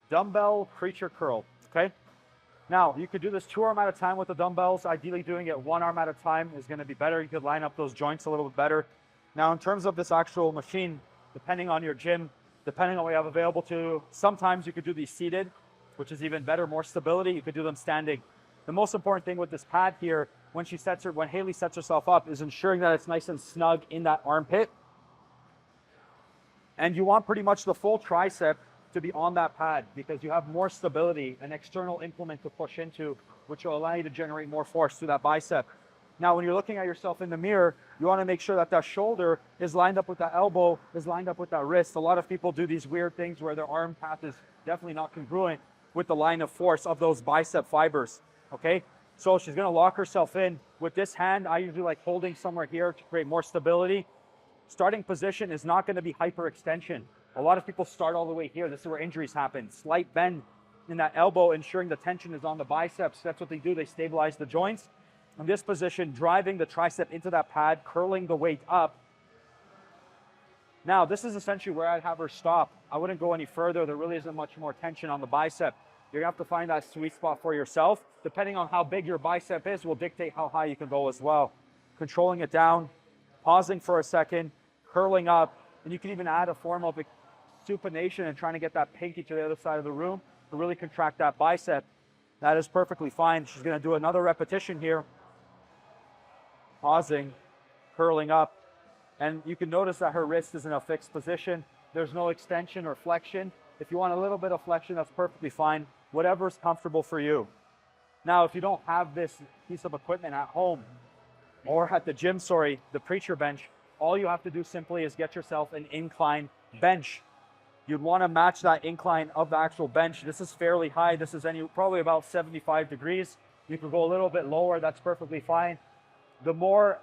dumbbell creature curl, okay? Now, you could do this 2 arm at a time with the dumbbells. Ideally, doing it 1 arm at a time is gonna be better. You could line up those joints a little bit better. Now, in terms of this actual machine, depending on your gym, depending on what you have available to, sometimes you could do these seated, which is even better, more stability. You could do them standing. The most important thing with this pad here, when Haley sets herself up, is ensuring that it's nice and snug in that armpit. And you want pretty much the full tricep to be on that pad because you have more stability, an external implement to push into, which will allow you to generate more force through that bicep. Now, when you're looking at yourself in the mirror, you want to make sure that that shoulder is lined up with that elbow, is lined up with that wrist. A lot of people do these weird things where their arm path is definitely not congruent with the line of force of those bicep fibers, okay? So she's going to lock herself in. With this hand, I usually like holding somewhere here to create more stability. Starting position is not going to be hyperextension. A lot of people start all the way here. This is where injuries happen. Slight bend in that elbow, ensuring the tension is on the biceps. That's what they do. They stabilize the joints. In this position, driving the tricep into that pad, curling the weight up. Now, this is essentially where I'd have her stop. I wouldn't go any further. There really isn't much more tension on the bicep. You're going to have to find that sweet spot for yourself. Depending on how big your bicep is will dictate how high you can go as well. Controlling it down, pausing for a second, curling up, and you can even add a form of supination and trying to get that pinky to the other side of the room to really contract that bicep. That is perfectly fine. She's going to do another repetition here. Pausing, curling up, and you can notice that her wrist is in a fixed position. There's no extension or flexion. If you want a little bit of flexion, that's perfectly fine. Whatever's comfortable for you. Now, if you don't have this piece of equipment at home or at the gym, the preacher bench, all you have to do simply is get yourself an incline bench. You'd want to match that incline of the actual bench. This is fairly high. This is probably about 75 degrees. You can go a little bit lower. That's perfectly fine. The more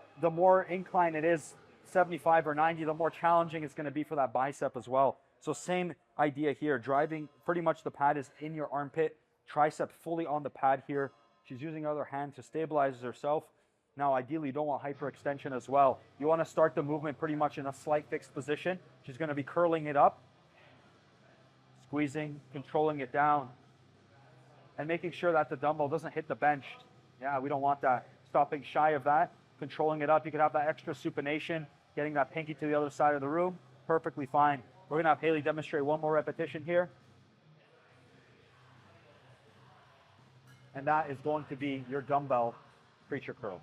incline it is, 75 or 90, the more challenging it's going to be for that bicep as well. So same idea here. Driving, pretty much the pad is in your armpit. Tricep fully on the pad here. She's using her other hand to stabilize herself. Now, ideally, you don't want hyperextension as well. You want to start the movement pretty much in a slight fixed position. She's going to be curling it up, squeezing, controlling it down, and making sure that the dumbbell doesn't hit the bench. Yeah, we don't want that. Stopping shy of that, controlling it up. You could have that extra supination, getting that pinky to the other side of the room. Perfectly fine. We're going to have Haley demonstrate one more repetition here. And that is going to be your dumbbell preacher curl.